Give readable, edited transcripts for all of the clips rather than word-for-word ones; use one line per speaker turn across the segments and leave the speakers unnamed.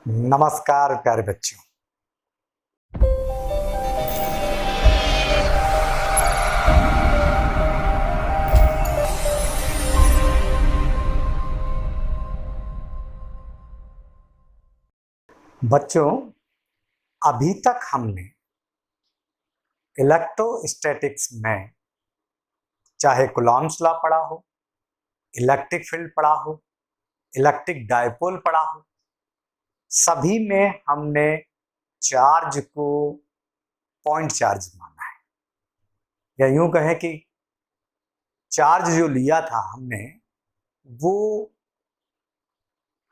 नमस्कार प्यारे बच्चों। बच्चों, अभी तक हमने इलेक्ट्रोस्टैटिक्स में चाहे कूलॉम्स लॉ पढ़ा हो, इलेक्ट्रिक फील्ड पढ़ा हो, इलेक्ट्रिक डायपोल पढ़ा हो, सभी में हमने चार्ज को पॉइंट चार्ज माना है, या यूं कहें कि चार्ज जो लिया था हमने वो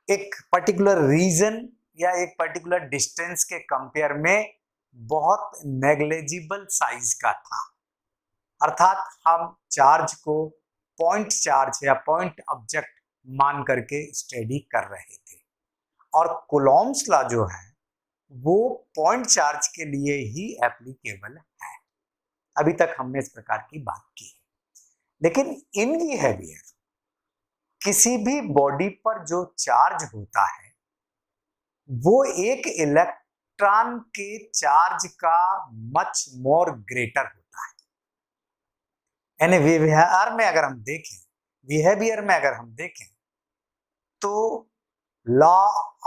एक पर्टिकुलर रीजन या एक पर्टिकुलर डिस्टेंस के कंपेयर में बहुत नेग्लेजिबल साइज का था। अर्थात हम चार्ज को पॉइंट चार्ज या पॉइंट ऑब्जेक्ट मान करके स्टडी कर रहे थे, और कूलॉम्स लॉ जो है वो पॉइंट चार्ज के लिए ही एप्लीकेबल है। अभी तक हमने इस प्रकार की बात की है, लेकिन इन बिहेवियर किसी भी बॉडी पर जो चार्ज होता है वो एक इलेक्ट्रॉन के चार्ज का मच मोर ग्रेटर होता है। यानी बिहेवियर में अगर हम देखें तो law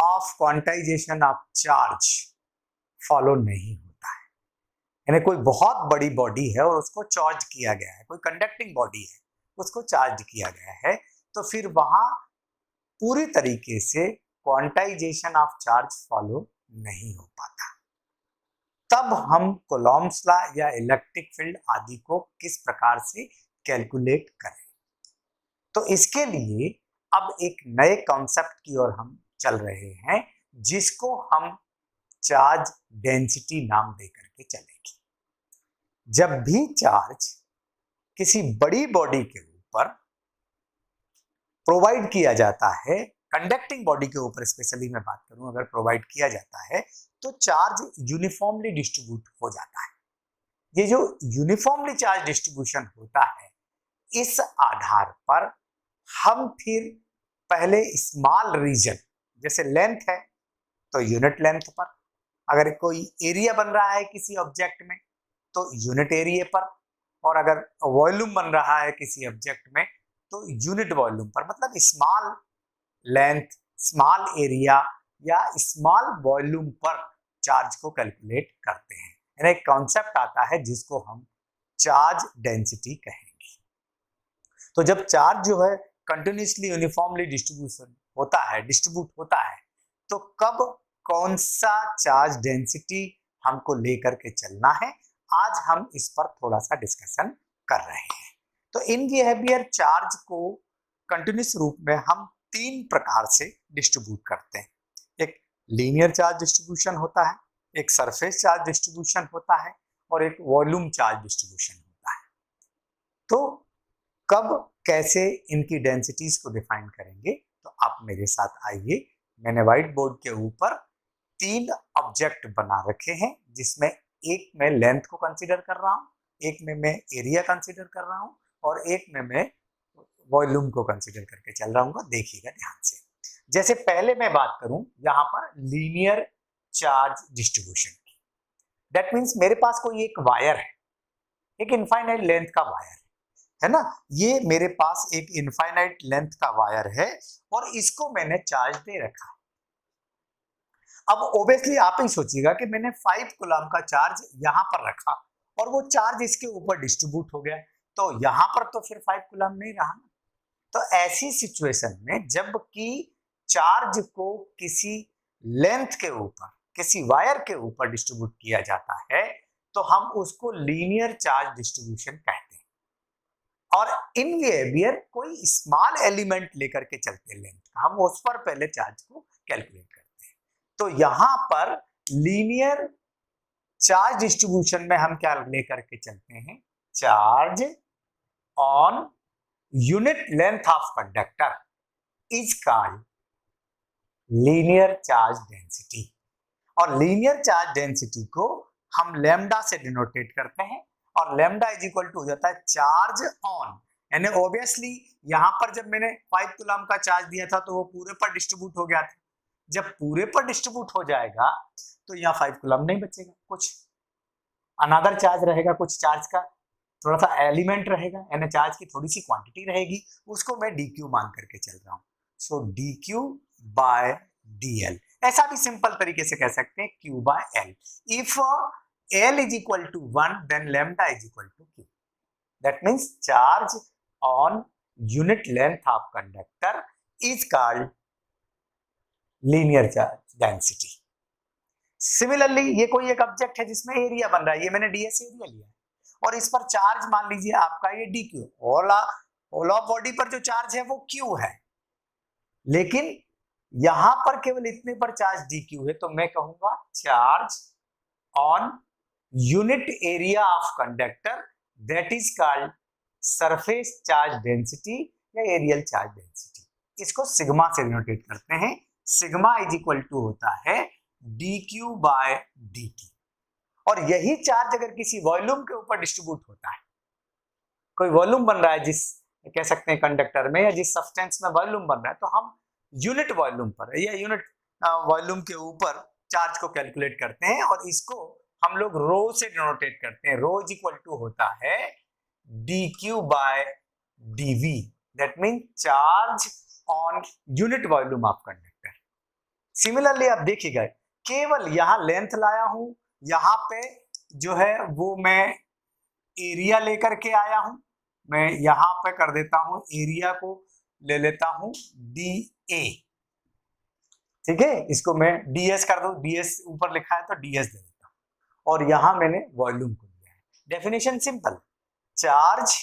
of quantization of charge follow नहीं होता है। यानी कोई बहुत बड़ी बॉडी है और उसको चार्ज किया गया है, कोई कंडक्टिंग बॉडी है उसको चार्ज किया गया है, तो फिर वहां पूरी तरीके से क्वांटाइजेशन ऑफ चार्ज फॉलो नहीं हो पाता। तब हम कूलॉम्स लॉ या इलेक्ट्रिक फील्ड आदि को किस प्रकार से कैलकुलेट करें, तो इसके लिए अब एक नए कॉन्सेप्ट की ओर हम चल रहे हैं, जिसको हम चार्ज डेंसिटी नाम देकर के चलेंगे। जब भी चार्ज किसी बड़ी बॉडी के ऊपर प्रोवाइड किया जाता है, कंडक्टिंग बॉडी के ऊपर स्पेशली मैं बात करूं, अगर प्रोवाइड किया जाता है तो चार्ज यूनिफॉर्मली डिस्ट्रीब्यूट हो जाता है। ये जो यूनिफॉर्मली चार्ज डिस्ट्रीब्यूशन होता है, इस आधार पर हम फिर पहले स्मॉल रीजन, जैसे लेंथ है तो यूनिट लेंथ पर, अगर कोई एरिया बन रहा है किसी ऑब्जेक्ट में तो यूनिट एरिया पर, और अगर वॉल्यूम बन रहा है किसी ऑब्जेक्ट में तो यूनिट वॉल्यूम पर, मतलब स्मॉल लेंथ, स्मॉल एरिया या स्मॉल वॉल्यूम पर चार्ज को कैलकुलेट करते हैं। यानी एक कॉन्सेप्ट आता है जिसको हम चार्ज डेंसिटी कहेंगे। तो जब चार्ज जो है कंटिन्यूसली यूनिफॉर्मली डिस्ट्रीब्यूट होता है तो कब कौन सा चार्ज डेंसिटी हमको लेकर के चलना है, आज हम इस पर थोड़ा सा डिस्कशन कर रहे हैं। तो इन बिहेवियर चार्ज को कंटिन्यूस रूप में हम तीन प्रकार से डिस्ट्रीब्यूट करते हैं। एक लीनियर चार्ज डिस्ट्रीब्यूशन होता है, एक सरफेस चार्ज डिस्ट्रीब्यूशन होता है, और एक वॉल्यूम चार्ज डिस्ट्रीब्यूशन होता है। तो कब कैसे इनकी डेंसिटीज को डिफाइन करेंगे, तो आप मेरे साथ आइए। मैंने व्हाइट बोर्ड के ऊपर तीन ऑब्जेक्ट बना रखे हैं, जिसमें एक में लेंथ को कंसीडर कर रहा हूं, एक में मैं एरिया कंसीडर कर रहा हूं, और एक में मैं वॉल्यूम को कंसीडर करके चल रहा हूँ। देखिएगा ध्यान से। जैसे पहले मैं बात करूं यहाँ पर लीनियर चार्ज डिस्ट्रीब्यूशन की, दैट मीन्स मेरे पास कोई एक वायर है, एक इनफाइनाइट लेंथ का वायर है ना, ये मेरे पास एक इनफाइनाइट लेंथ का वायर है और इसको मैंने चार्ज दे रखा है। अब ओब्वियसली आप ही सोचिएगा कि मैंने 5 कूलम का चार्ज यहां पर रखा और वो चार्ज इसके ऊपर डिस्ट्रीब्यूट हो गया, तो यहां पर तो फिर 5 कूलम नहीं रहा। तो ऐसी सिचुएशन में जबकि चार्ज को किसी लेंथ के ऊपर, किसी वायर के ऊपर डिस्ट्रीब्यूट किया जाता है, तो हम उसको लीनियर चार्ज डिस्ट्रीब्यूशन कहते हैं। और इन बिहेवियर कोई स्मॉल एलिमेंट लेकर के चलते लेंथ का, हम उस पर पहले चार्ज को कैलकुलेट करते हैं। तो यहां पर लीनियर चार्ज डिस्ट्रीब्यूशन में हम क्या लेकर के चलते हैं, charge on unit length of conductor is called linear charge density. और लीनियर चार्ज डेंसिटी को हम लैम्डा से डिनोटेट करते हैं, और लैम्डा इज इक्वल टू हो जाता है चार्ज ऑन। यानी ऑब्वियसली यहां पर जब मैंने 5 कूलम का चार्ज दिया था तो वो पूरे पर डिस्ट्रीब्यूट हो गया था, जब पूरे पर डिस्ट्रीब्यूट हो जाएगा तो यहाँ 5 कूलम नहीं बचेगा, कुछ अनदर चार्ज रहेगा, कुछ चार्ज का थोड़ा सा एलिमेंट रहेगा, यानी चार्ज की थोड़ी सी क्वांटिटी रहेगी, उसको मैं dq मान करके चल रहा हूँ। सो dq बाय dl, ऐसा भी सिंपल तरीके से कह सकते हैं q by l। If l is equal to 1 then lambda is equal to q, that means charge on unit length of conductor is called linear charge density. Similarly ये कोई एक ऑब्जेक्ट है जिसमें एरिया बन रहा है, ये मैंने ds एरिया लिया है और इस पर चार्ज मान लीजिए आपका ये dq, ऑल ऑफ बॉडी पर जो चार्ज है वो q है, लेकिन यहां पर केवल इतने पर चार्ज dq है, तो मैं कहूंगा charge on unit area of conductor that is called surface charge density या एरियल चार्ज डेंसिटी। इसको सिग्मा से डिनोटेट करते हैं। सिग्मा इज इक्वल टू होता है dq बाय dt, और यही चार्ज अगर किसी वॉल्यूम के ऊपर डिस्ट्रीब्यूट होता है, कोई वॉल्यूम बन रहा है जिस कह सकते हैं कंडक्टर में, या जिस सब्सटेंस में वॉल्यूम बन रहा है, तो हम यूनिट वॉल्यूम पर या यूनिट वॉल्यूम के ऊपर चार्ज को कैलकुलेट करते हैं और इसको हम लोग रो से डिनोटेट करते हैं। रो इज इक्वल टू होता है dq by dv, that mean charge on unit volume of conductor. Similarly आप देखिएगा, केवल यहां लेंथ लाया हूं, यहां पे जो है वो मैं एरिया लेकर के आया हूं, मैं यहां पे कर देता हूं एरिया को ले लेता हूं dA, ठीक है, इसको मैं ds कर दूं, ds ऊपर लिखा है तो ds दे देता हूं, और यहां मैंने वॉल्यूम को लिया है। Definition simple, charge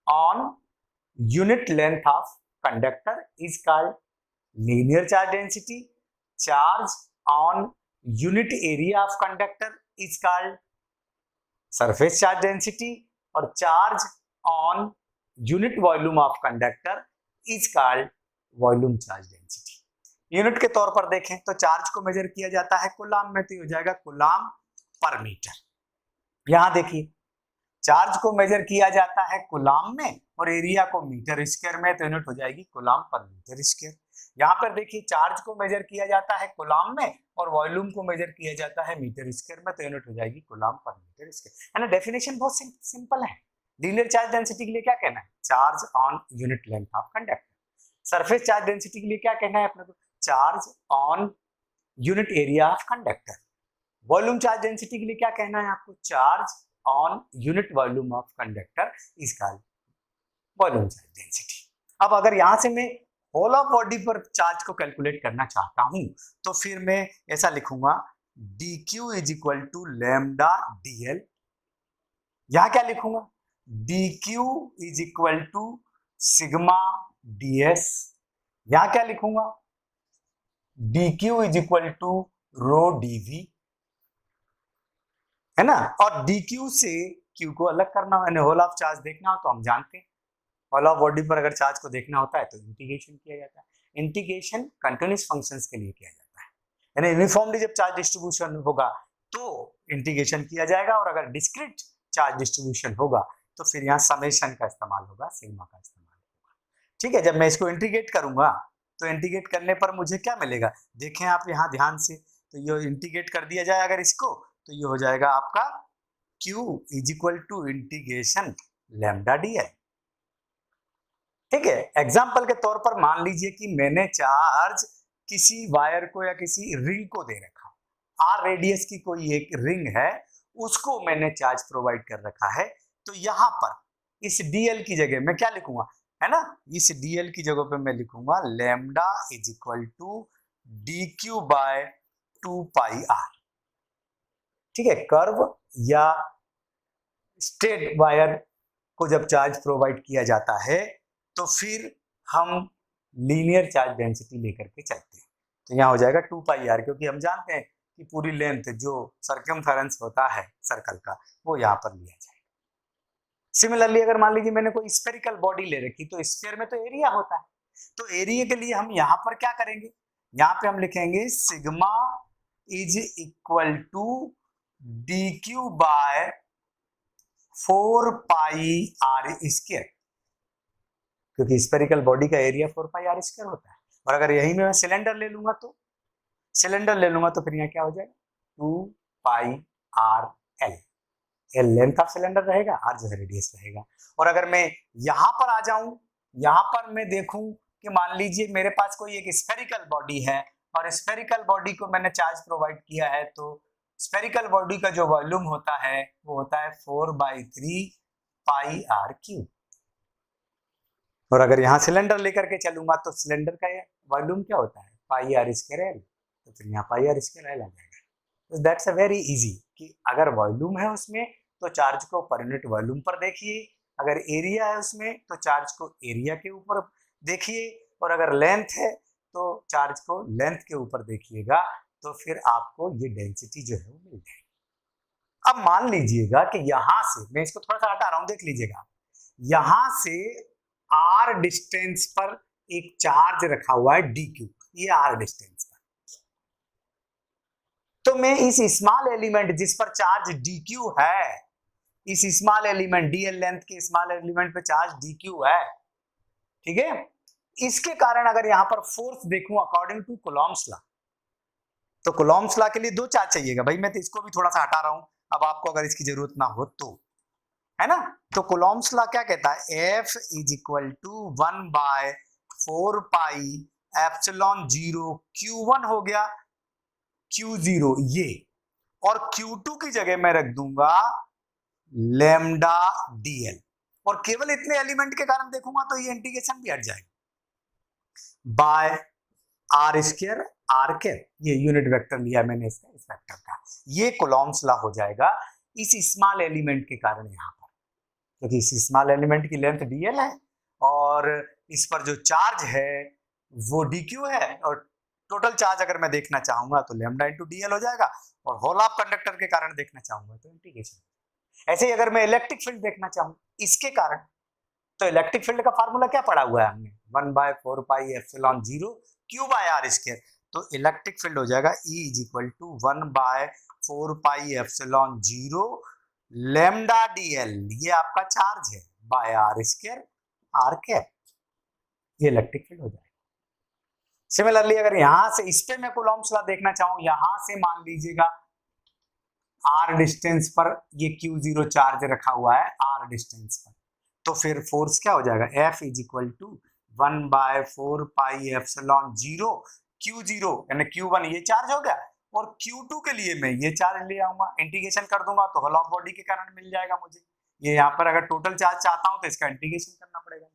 on unit length of conductor is called linear charge density, charge on unit area of conductor is called surface charge density, और charge on unit volume of conductor is called volume charge density. Unit के तौर पर देखें तो charge को major किया जाता है कूलाम में, तो हो जाएगा कूलाम पर मीटर। यहां देखिए, चार्ज को मेजर किया जाता है कूलाम में और एरिया को मीटर स्क्वायर में, तो यूनिट हो जाएगी कूलाम पर मीटर स्क्वायर। यहाँ पर देखिए, चार्ज को मेजर किया जाता है कूलाम में और वॉल्यूम को मेजर किया जाता है मीटर स्क्वायर में, तो यूनिट हो जाएगी कूलाम पर मीटर स्क्वायर। है ना, डेफिनेशन बहुत सिंपल है। लीनियर चार्ज डेंसिटी के लिए क्या कहना है, charge on unit length of conductor. Surface charge density के लिए क्या कहना है अपने को, charge on unit area of conductor. Volume charge density के लिए क्या कहना है आपको, charge on unit volume of conductor is called volume charge density. अब अगर यहां से मैं होल ऑफ बॉडी पर चार्ज को कैलकुलेट करना चाहता हूं, तो फिर मैं ऐसा लिखूंगा dq is equal to lambda dl। यहां क्या लिखूंगा, dq is equal to sigma ds। यहां क्या लिखूंगा, dq is equal to rho dv, है ना। और dq से q को अलग करना हो, यानी होल ऑफ चार्ज देखना हो, तो हम जानते हैं होल ऑफ बॉडी पर अगर चार्ज को देखना होता है तो इंटीग्रेशन किया जाता है। इंटीग्रेशन कंटिन्यूअस फंक्शंस के लिए किया जाता है, यानी यूनिफॉर्मली जब चार्ज डिस्ट्रीब्यूशन होगा तो इंटीग्रेशन किया जाएगा, और अगर डिस्क्रीट चार्ज डिस्ट्रीब्यूशन होगा तो फिर यहाँ समेशन का इस्तेमाल होगा, सिग्मा का इस्तेमाल होगा। ठीक है, जब मैं इसको इंटीग्रेट करूंगा तो इंटीग्रेट करने पर मुझे क्या मिलेगा, देखें आप यहाँ ध्यान से, तो ये इंटीग्रेट कर दिया जाए अगर इसको, तो ये हो जाएगा आपका q is equal to integration lambda dl। ठीक है, एग्जाम्पल के तौर पर मान लीजिए कि मैंने चार्ज किसी वायर को या किसी रिंग को दे रखा, r रेडियस की कोई एक रिंग है, उसको मैंने चार्ज प्रोवाइड कर रखा है, तो यहां पर इस dl की जगह मैं क्या लिखूंगा, है ना, इस dl की जगह पे मैं लिखूंगा lambda is equal to dq by 2 pi r। ठीक है, कर्व या स्ट्रेट वायर को जब चार्ज प्रोवाइड किया जाता है तो फिर हम लीनियर चार्ज डेंसिटी लेकर के चलते हैं, तो यहाँ हो जाएगा 2 पाई r, क्योंकि हम जानते हैं कि पूरी लेंथ जो सर्कमफेरेंस होता है सर्कल का वो यहाँ पर लिया जाएगा। सिमिलरली अगर मान लीजिए मैंने कोई स्फेरिकल बॉडी ले रखी, तो स्फीयर में तो एरिया होता है, तो एरिया के लिए हम यहाँ पर क्या करेंगे, यहाँ पे हम लिखेंगे sigma is equal to dq by 4 pi r square, क्योंकि स्फेरिकल बॉडी का एरिया 4 पाई r स्क्वायर होता है। और अगर यही में मैं सिलेंडर ले लूंगा तो सिलेंडर ले लूंगा तो फिर यहाँ क्या हो जाएगा 2πr L length of cylinder रहेगा, आर जो है रेडियस रहेगा। और अगर मैं यहां पर आ जाऊं, यहां पर मैं देखूं कि मान लीजिए मेरे पास कोई एक स्फेरिकल बॉडी है और स्फेरिकल बॉडी को मैंने चार्ज प्रोवाइड किया है, तो स्फेरिकल बॉडी का जो वॉल्यूम होता है वो होता है 4/3πr³। और अगर यहाँ सिलेंडर लेकर के चलूंगा तो सिलेंडर का वॉल्यूम क्या होता है πr²l, तो फिर यहाँ πr² आ जाएगा। तो दैट्स अ वेरी इजी कि अगर वॉल्यूम है उसमें तो चार्ज को पर यूनिट वॉल्यूम पर देखिए, अगर एरिया है उसमें तो चार्ज को एरिया के ऊपर देखिए, और अगर लेंथ है तो चार्ज को लेंथ के ऊपर देखिएगा, तो फिर आपको ये डेंसिटी जो है वो मिल जाएगी। अब मान लीजिएगा कि यहां से मैं इसको थोड़ा सा हटा रहा हूं, देख लीजिएगा, यहां से आर डिस्टेंस पर एक चार्ज रखा हुआ है dq, ये आर डिस्टेंस पर, तो मैं इस स्मॉल एलिमेंट जिस पर चार्ज dq है, इस स्मॉल एलिमेंट dl लेंथ के स्मॉल एलिमेंट पे चार्ज dq है, ठीक है, इसके कारण अगर यहां पर फोर्स देखूं अकॉर्डिंग टू कूलॉम्स लॉ, तो कूलॉम्स लॉ के लिए दो चार्ज चाहिएगा भाई, मैं तो इसको भी थोड़ा सा हटा रहा हूं, अब आपको अगर इसकी जरूरत ना हो तो, है ना। तो कूलॉम्स लॉ क्या कहता है, F = 1/4πε0 Q1 हो गया, Q0 ये, और Q2 की जगह मैं रख दूंगा लैम्डा dl, और केवल इतने एलिमेंट के कारण देखूंगा तो ये इंटीग्रेशन भी हट जाएगा, बाय r², ये यूनिट वेक्टर लिया मैंने इसका, इस वेक्टर का, ये कूलॉम्स लॉ हो जाएगा इस स्मॉल एलिमेंट के कारण यहां पर, क्योंकि इस स्मॉल एलिमेंट की लेंथ dl है और इस पर जो चार्ज है वो dq है, और टोटल चार्ज अगर मैं देखना चाहूंगा तो लैम्डा × dl हो जाएगा, और होल ऑफ कंडक्टर के कारण देखना चाहूंगा तो इंटीग्रेशन। ऐसे ही अगर मैं इलेक्ट्रिक फील्ड देखना चाहूं इसके कारण, तो इलेक्ट्रिक फील्ड का फार्मूला क्या पढ़ा हुआ है हमने, 1/4πε0 Q/r², तो इलेक्ट्रिक फील्ड हो जाएगा E = 1/4πε0 लैम्डा dl, ये आपका चार्ज है, बाय r², ये इलेक्ट्रिक फील्ड हो जाएगा। सिमिलरली अगर यहां से इस पे मैं कूलॉम्स लॉ देखना चाहूं, यहां से मान लीजिएगा r डिस्टेंस पर ये Q0 चार्ज रखा हुआ है r डिस्टेंस पर, तो फिर फोर्स क्या हो जाएगा, F = 1/4πε0 Q0 यानी Q1 ये चार्ज हो गया, और Q2 के लिए मैं ये चार्ज ले आऊंगा, इंटीग्रेशन कर दूंगा तो होल ऑफ बॉडी के कारण मिल जाएगा मुझे, ये यहाँ पर अगर टोटल चार्ज चाहता हूं तो इसका इंटीग्रेशन करना पड़ेगा,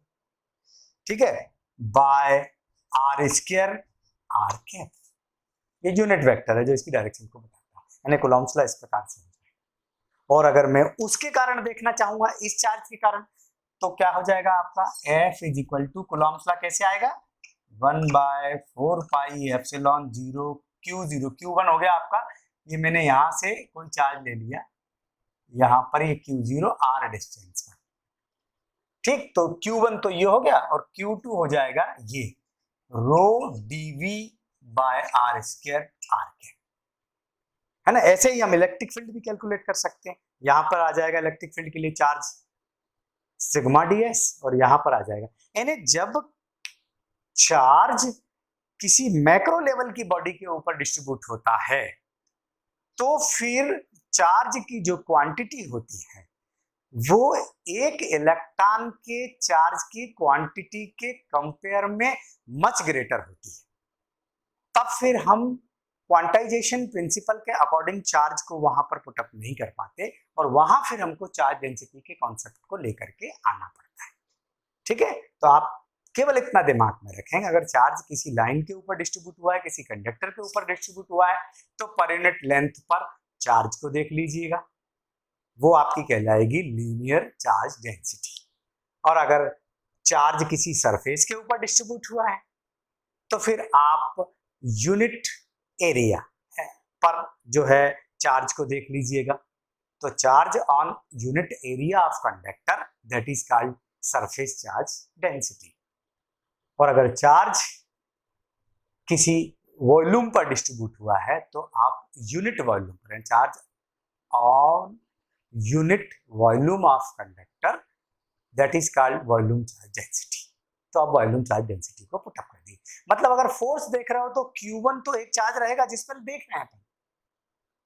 ठीक है, बाय r², ये यूनिट वेक्टर है जो इसकी डायरेक्शन को बताता है, यानी कूलॉम्स लॉ इस प्रकार से हो जाएगा। और अगर मैं उसके कारण देखना चाहूंगा इस चार्ज के कारण, तो क्या हो जाएगा आपका, F = कूलॉम्स लॉ कैसे आएगा, 1/4πε0 Q0, Q1 हो गया आपका, ये मैंने यहां से कोई चार्ज ले लिया, यहां पर ये Q0 r डिस्टेंस पर, ठीक, तो Q1 तो ये हो गया, और Q2 हो जाएगा ये ρdV/r², है ना। ऐसे ही हम इलेक्ट्रिक फील्ड भी कैलकुलेट कर सकते हैं, यहां पर आ जाएगा इलेक्ट्रिक फील्ड के लिए चार्ज सिग्मा ds, और यहां पर आ जाएगा, यानी जब चार्ज किसी मैक्रो लेवल की बॉडी के ऊपर डिस्ट्रीब्यूट होता है तो फिर चार्ज की जो क्वांटिटी होती है वो एक इलेक्ट्रॉन के चार्ज की क्वांटिटी के कंपेयर में मच ग्रेटर होती है, तब फिर हम क्वांटाइजेशन प्रिंसिपल के अकॉर्डिंग चार्ज को वहां पर पुटअप नहीं कर पाते, और वहां फिर हमको चार्ज डेंसिटी के कॉन्सेप्ट को लेकर के आना पड़ता है, ठीक है। तो आप केवल इतना दिमाग में रखें, अगर चार्ज किसी लाइन के ऊपर डिस्ट्रीब्यूट हुआ है, किसी कंडक्टर के ऊपर डिस्ट्रीब्यूट हुआ है, तो पर यूनिट लेंथ पर चार्ज को देख लीजिएगा, वो आपकी कहलाएगी लीनियर चार्ज डेंसिटी। और अगर चार्ज किसी सरफेस के ऊपर डिस्ट्रीब्यूट हुआ है तो फिर आप यूनिट एरिया पर जो है चार्ज को देख लीजिएगा, तो charge on unit area of conductor, that is called surface charge density. और अगर चार्ज किसी वॉल्यूम पर डिस्ट्रीब्यूट हुआ है तो आप यूनिट वॉल्यूम पर, charge on unit volume of conductor, that is called volume charge density. तो आप वॉल्यूम चार्ज डेंसिटी को पुट अप कर दिए। मतलब अगर फोर्स देख रहे हो तो Q1 तो एक चार्ज रहेगा जिस पर देख रहे हैं अपन,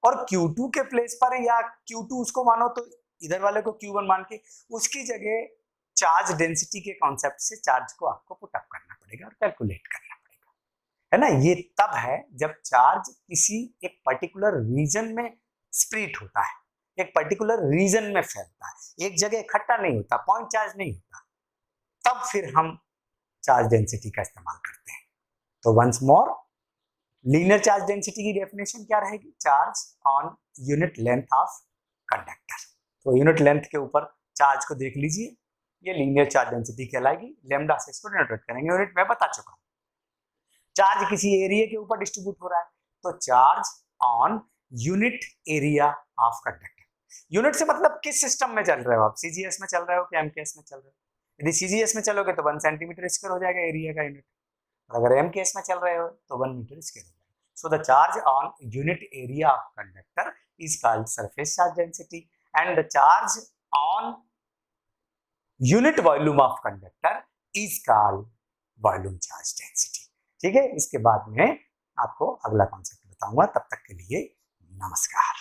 और Q2 के प्लेस पर या Q2 उसको मानो तो इधर वाले को Q1 मान के उसकी जगह चार्ज डेंसिटी के कॉन्सेप्ट से चार्ज को आपको पुट अप करना पड़ेगा और कैलकुलेट करना पड़ेगा, है ना। ये तब है जब चार्ज किसी एक पर्टिकुलर रीजन में स्प्लिट होता है, एक पर्टिकुलर रीजन में फैलता है, एक जगह इकट्ठा नहीं होता, पॉइंट चार्ज नहीं होता, तब फिर हम चार्ज डेंसिटी का इस्तेमाल करते हैं। तो once more, linear charge density की डेफिनेशन क्या रहेगी? Charge on unit length of conductor. तो यूनिट लेंथ के ऊपर चार्ज को देख लीजिए, ये लीनियर चार्ज डेंसिटी कहलाएगी। लैम्डा से इसको डिनोट करेंगे, यूनिट में बता चुका हूं। चार्ज किसी एरिया के ऊपर डिस्ट्रीब्यूट हो रहा है तो charge on unit area of conductor. Unit से मतलब किस सिस्टम में चल रहे हो आप, सीजीएस में चल रहे हो कि एमकेएस में चल रहे हो? यदि सीजीएस में चलोगे तो 1 सेंटीमीटर स्क्वायर हो जाएगा एरिया का यूनिट, और अगर एमकेएस में चल रहे हो तो 1 मीटर स्क्वायर हो जाएगा। So the charge on unit area of conductor is called surface charge density, and the charge on unit volume of conductor is called volume charge density। ठीक है, इसके बाद में आपको अगला कॉन्सेप्ट बताऊंगा, तब तक के लिए नमस्कार।